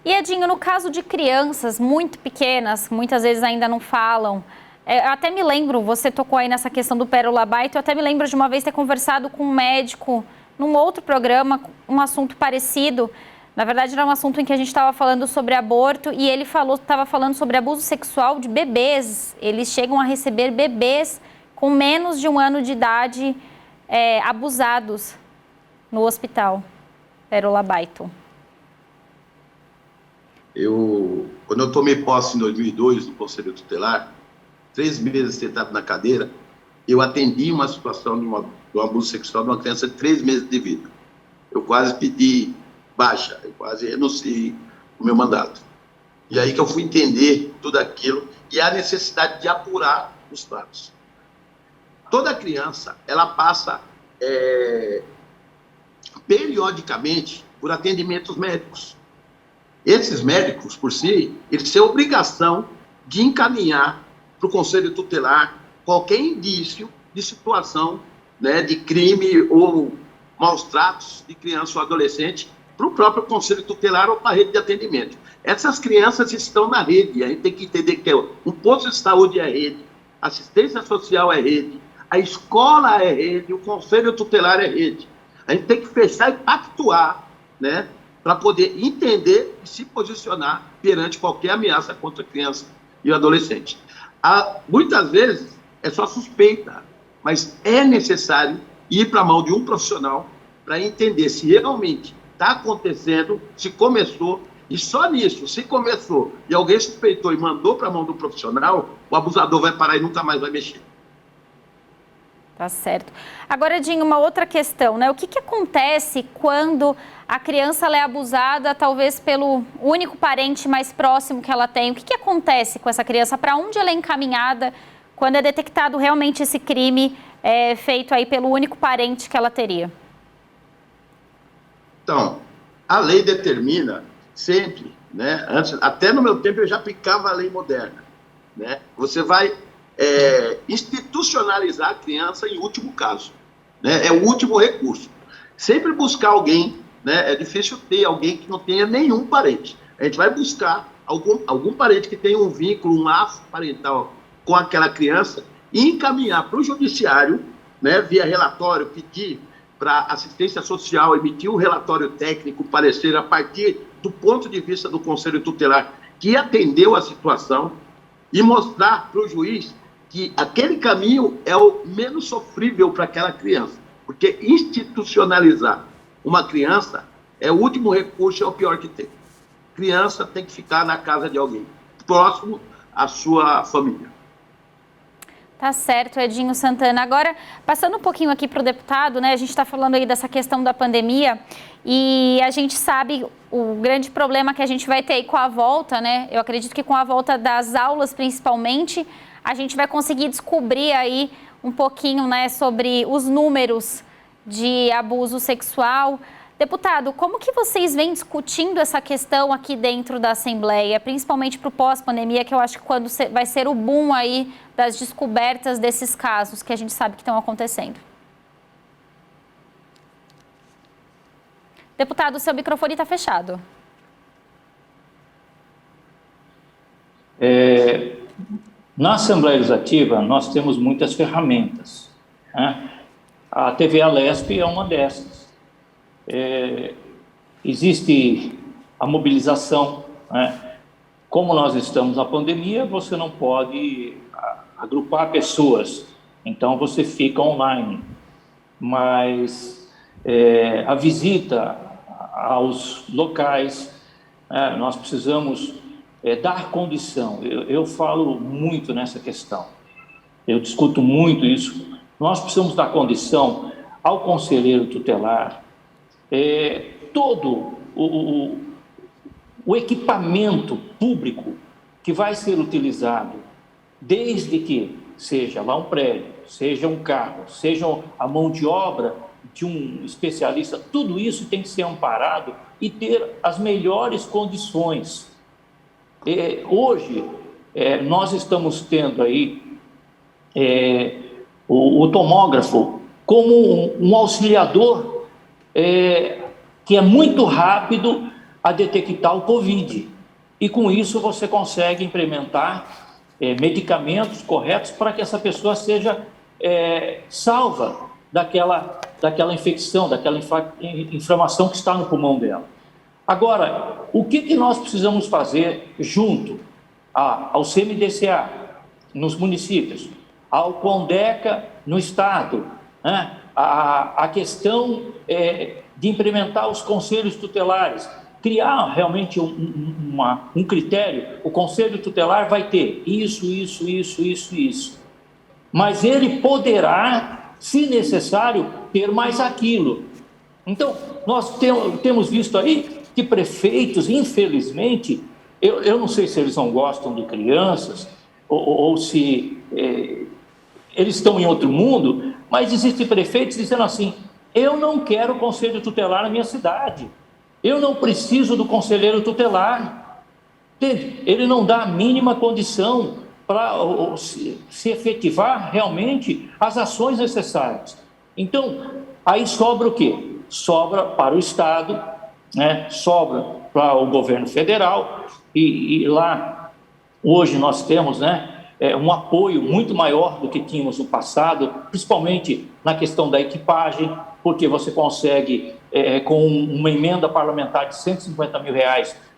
E, Edinho, no caso de crianças muito pequenas, muitas vezes ainda não falam, eu até me lembro, você tocou aí nessa questão do Pérola Baito, eu até me lembro de uma vez ter conversado com um médico num outro programa, um assunto parecido. Na verdade, era um assunto em que a gente estava falando sobre aborto e ele estava falando sobre abuso sexual de bebês. Eles chegam a receber bebês com menos de 1 ano de idade abusados no hospital Pérola Baito. Quando eu tomei posse em 2002 no Conselho Tutelar, 3 meses sentado na cadeira, eu atendi uma situação de um abuso sexual de uma criança de 3 meses de vida. Eu quase pedi baixa, eu quase renunciei o meu mandato. E aí que eu fui entender tudo aquilo e a necessidade de apurar os fatos. Toda criança, ela passa periodicamente por atendimentos médicos. Esses médicos, por si, eles têm a obrigação de encaminhar para o Conselho Tutelar qualquer indício de situação né, de crime ou maus tratos de criança ou adolescente para o próprio conselho tutelar ou para a rede de atendimento. Essas crianças estão na rede, a gente tem que entender que um posto de saúde é rede, assistência social é rede, a escola é rede, o conselho tutelar é rede. A gente tem que fechar e pactuar, né, para poder entender e se posicionar perante qualquer ameaça contra a criança e o adolescente. Muitas vezes é só suspeita, mas é necessário ir para a mão de um profissional para entender se realmente está acontecendo, se começou, e só nisso, se começou e alguém suspeitou e mandou para a mão do profissional, o abusador vai parar e nunca mais vai mexer. Tá certo. Agora, Edinho, uma outra questão, né? O que acontece quando a criança ela é abusada, talvez pelo único parente mais próximo que ela tem? O que acontece com essa criança? Para onde ela é encaminhada quando é detectado realmente esse crime feito aí pelo único parente que ela teria? Então, a lei determina sempre, né? Antes, até no meu tempo eu já aplicava a lei moderna, né? Você vai institucionalizar a criança em último caso, né? É o último recurso. Sempre buscar alguém, né? É difícil ter alguém que não tenha nenhum parente. A gente vai buscar algum parente que tenha um vínculo, um laço parental com aquela criança e encaminhar para o judiciário, né? Via relatório, pedir para assistência social emitir um relatório técnico, parecer a partir do ponto de vista do Conselho Tutelar que atendeu a situação e mostrar para o juiz que aquele caminho é o menos sofrível para aquela criança. Porque institucionalizar uma criança é o último recurso, é o pior que tem. Criança tem que ficar na casa de alguém, próximo à sua família. Tá certo, Edinho Santana. Agora, passando um pouquinho aqui para o deputado, né? A gente está falando aí dessa questão da pandemia e a gente sabe o grande problema que a gente vai ter aí com a volta, né? Eu acredito que com a volta das aulas, principalmente, a gente vai conseguir descobrir aí um pouquinho, né, sobre os números de abuso sexual. Deputado, como que vocês vêm discutindo essa questão aqui dentro da Assembleia, principalmente para o pós-pandemia, que eu acho que quando vai ser o boom aí das descobertas desses casos que a gente sabe que estão acontecendo? Deputado, seu microfone está fechado. Na Assembleia Legislativa, nós temos muitas ferramentas, né? A TV Alesp é uma dessas. Existe a mobilização, né? Como nós estamos na pandemia, você não pode agrupar pessoas, então você fica online, mas a visita aos locais, nós precisamos dar condição. Eu falo muito nessa questão, eu discuto muito isso. Nós precisamos dar condição ao conselheiro tutelar, todo o equipamento público que vai ser utilizado, desde que seja lá um prédio, seja um carro, seja a mão de obra de um especialista, tudo isso tem que ser amparado e ter as melhores condições. Hoje, nós estamos tendo aí o tomógrafo como um auxiliador que é muito rápido a detectar o Covid. E com isso você consegue implementar medicamentos corretos para que essa pessoa seja salva daquela infecção, daquela inflamação que está no pulmão dela. Agora, o que nós precisamos fazer junto ao CMDCA, nos municípios, ao CONDECA, no Estado, né? A questão de implementar os conselhos tutelares, criar realmente um critério. O conselho tutelar vai ter isso, mas ele poderá, se necessário, ter mais aquilo. Então, nós temos visto aí que prefeitos, infelizmente, eu não sei se eles não gostam de crianças ou se eles estão em outro mundo, mas existem prefeitos dizendo assim: eu não quero conselho tutelar na minha cidade, eu não preciso do conselheiro tutelar. Entende? Ele não dá a mínima condição para se efetivar realmente as ações necessárias. Então, aí sobra o quê? Sobra para o Estado, né? Sobra para o governo federal, e lá hoje nós temos, né, um apoio muito maior do que tínhamos no passado, principalmente na questão da equipagem, porque você consegue, com uma emenda parlamentar de R$150 mil,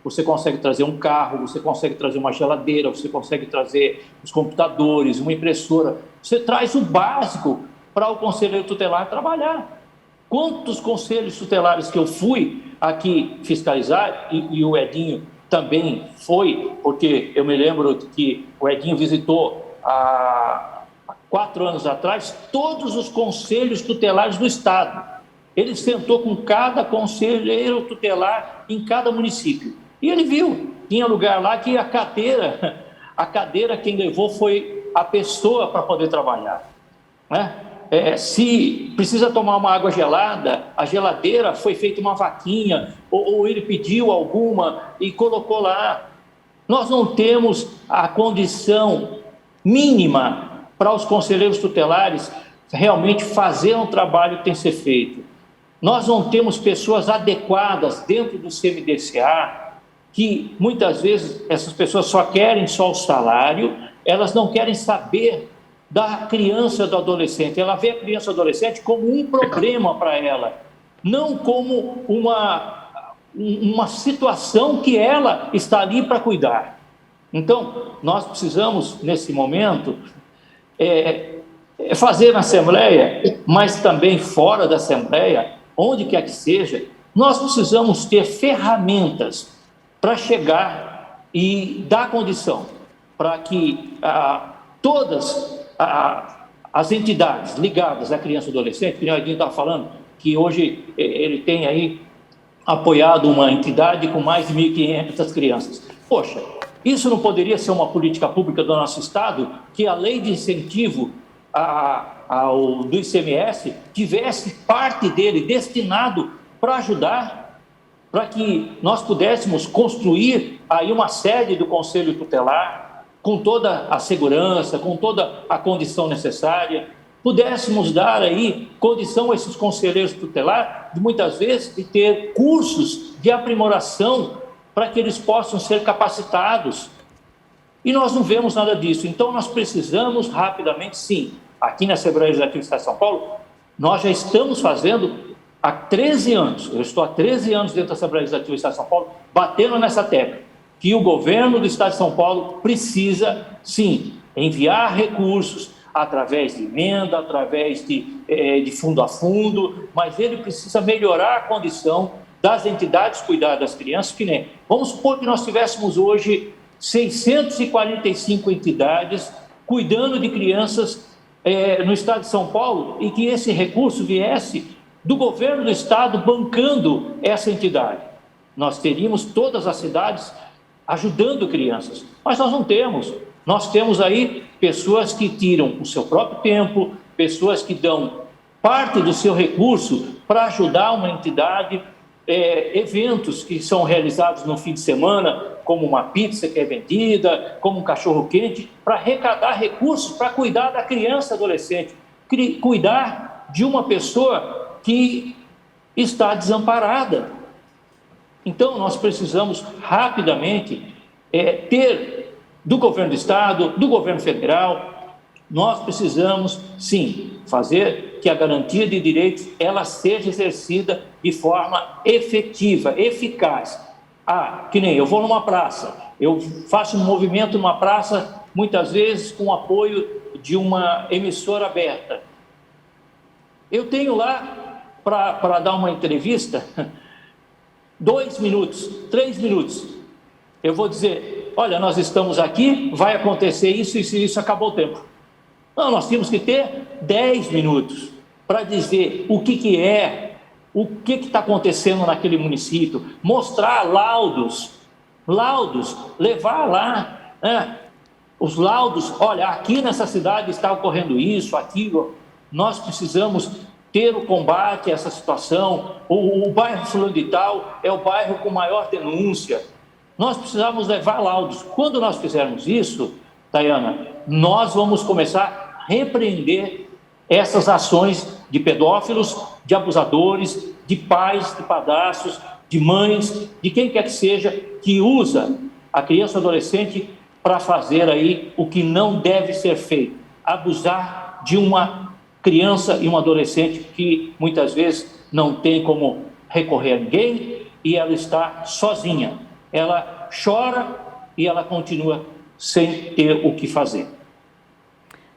você consegue trazer um carro, você consegue trazer uma geladeira, você consegue trazer os computadores, uma impressora. Você traz o básico para o conselheiro tutelar trabalhar. Quantos conselhos tutelares que eu fui aqui fiscalizar, e o Edinho também foi, porque eu me lembro que o Edinho visitou há 4 anos atrás todos os conselhos tutelares do Estado. Ele sentou com cada conselheiro tutelar em cada município. E ele viu, tinha lugar lá que a cadeira quem levou foi a pessoa para poder trabalhar, né? Se precisa tomar uma água gelada, a geladeira foi feita uma vaquinha, ou ele pediu alguma e colocou lá. Nós não temos a condição mínima para os conselheiros tutelares realmente fazer um trabalho que tem que ser feito. Nós não temos pessoas adequadas dentro do CMDCA, que muitas vezes essas pessoas só querem o salário, elas não querem saber da criança, do adolescente. Ela vê a criança e o adolescente como um problema para ela, não como uma situação que ela está ali para cuidar. Então, nós precisamos, nesse momento, fazer na Assembleia, mas também fora da Assembleia, onde quer que seja, nós precisamos ter ferramentas para chegar e dar condição para que todas as entidades ligadas à criança e adolescente, que o Edinho estava falando, que hoje ele tem aí apoiado uma entidade com mais de 1.500 crianças. Poxa, isso não poderia ser uma política pública do nosso Estado, que a lei de incentivo do ICMS tivesse parte dele destinado para ajudar, para que nós pudéssemos construir aí uma sede do Conselho Tutelar, com toda a segurança, com toda a condição necessária, pudéssemos dar aí condição a esses conselheiros tutelares, muitas vezes, de ter cursos de aprimoração para que eles possam ser capacitados. E nós não vemos nada disso. Então, nós precisamos rapidamente, sim, aqui na Assembleia Legislativa do Estado de São Paulo, nós já estamos fazendo há 13 anos, eu estou há 13 anos dentro da Assembleia Legislativa do Estado de São Paulo, batendo nessa tecla, que o governo do Estado de São Paulo precisa, sim, enviar recursos através de emenda, através de fundo a fundo, mas ele precisa melhorar a condição das entidades cuidar das crianças, que nem, vamos supor que nós tivéssemos hoje 645 entidades cuidando de crianças no Estado de São Paulo, e que esse recurso viesse do governo do Estado bancando essa entidade. Nós teríamos todas as cidades ajudando crianças, mas nós não temos. Nós temos aí pessoas que tiram o seu próprio tempo, pessoas que dão parte do seu recurso para ajudar uma entidade, eventos que são realizados no fim de semana, como uma pizza que é vendida, como um cachorro-quente, para arrecadar recursos para cuidar da criança e adolescente, cuidar de uma pessoa que está desamparada. Então, nós precisamos rapidamente ter do governo do Estado, do governo federal, nós precisamos, sim, fazer que a garantia de direitos ela seja exercida de forma efetiva, eficaz. Que nem eu vou numa praça, eu faço um movimento numa praça, muitas vezes com o apoio de uma emissora aberta. Eu tenho lá, para dar uma entrevista, 2 minutos, 3 minutos, eu vou dizer, olha, nós estamos aqui, vai acontecer isso, isso, acabou o tempo. Não, nós temos que ter 10 minutos para dizer o que está acontecendo naquele município, mostrar laudos, levar lá, né, os laudos, olha, aqui nessa cidade está ocorrendo isso, aquilo, nós precisamos ter o combate a essa situação, o bairro fulano de tal é o bairro com maior denúncia, nós precisamos levar laudos. Quando nós fizermos isso, Tayana, nós vamos começar a repreender essas ações de pedófilos, de abusadores, de pais, de padrastos, de mães, de quem quer que seja, que usa a criança ou adolescente para fazer aí o que não deve ser feito, abusar de uma criança e um adolescente que muitas vezes não tem como recorrer a ninguém e ela está sozinha. Ela chora e ela continua sem ter o que fazer.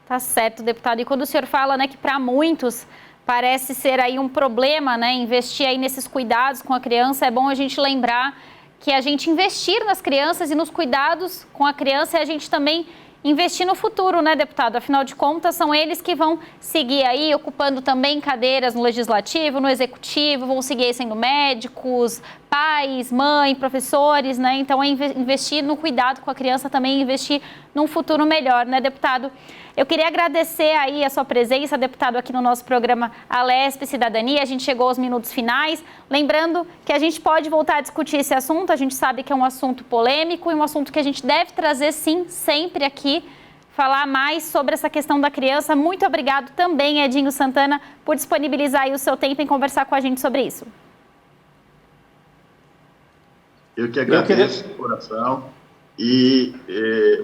Tá certo, deputado. E quando o senhor fala, né, que para muitos parece ser aí um problema, né, investir aí nesses cuidados com a criança, é bom a gente lembrar que a gente investir nas crianças e nos cuidados com a criança é a gente também investir no futuro, né, deputado? Afinal de contas, são eles que vão seguir aí ocupando também cadeiras no legislativo, no executivo, vão seguir sendo médicos, pais, mãe, professores, né? Então, é investir no cuidado com a criança também, investir num futuro melhor, né, deputado? Eu queria agradecer aí a sua presença, deputado, aqui no nosso programa Alesp Cidadania. A gente chegou aos minutos finais. Lembrando que a gente pode voltar a discutir esse assunto. A gente sabe que é um assunto polêmico e um assunto que a gente deve trazer, sim, sempre aqui, falar mais sobre essa questão da criança. Muito obrigado também, Edinho Santana, por disponibilizar aí o seu tempo em conversar com a gente sobre isso. Eu que agradeço de coração e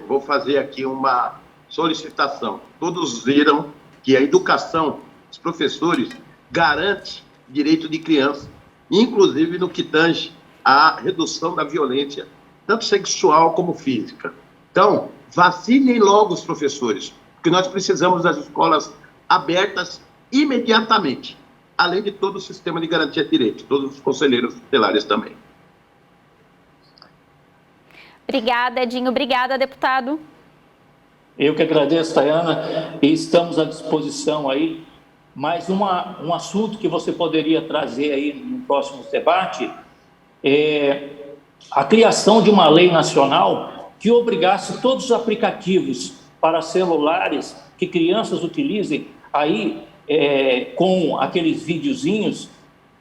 vou fazer aqui uma solicitação. Todos viram que a educação dos professores garante direito de criança, inclusive no que tange à redução da violência, tanto sexual como física. Então, vacinem logo os professores, porque nós precisamos das escolas abertas imediatamente, além de todo o sistema de garantia de direitos, todos os conselheiros tutelares também. Obrigada, Edinho. Obrigada, deputado. Eu que agradeço, Tayana, e estamos à disposição aí. Mais um assunto que você poderia trazer aí no próximo debate é a criação de uma lei nacional que obrigasse todos os aplicativos para celulares que crianças utilizem aí com aqueles videozinhos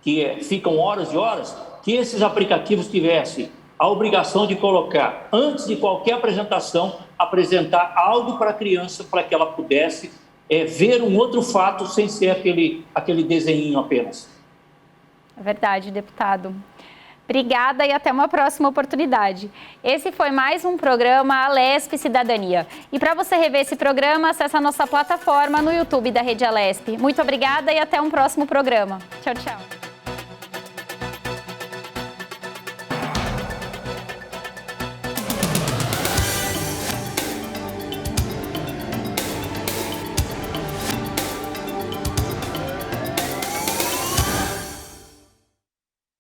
que ficam horas e horas, que esses aplicativos tivessem a obrigação de colocar, antes de qualquer apresentação, apresentar algo para a criança, para que ela pudesse ver um outro fato sem ser aquele desenhinho apenas. É verdade, deputado. Obrigada e até uma próxima oportunidade. Esse foi mais um programa Alesp Cidadania. E para você rever esse programa, acesse a nossa plataforma no YouTube da Rede Alesp. Muito obrigada e até um próximo programa. Tchau, tchau.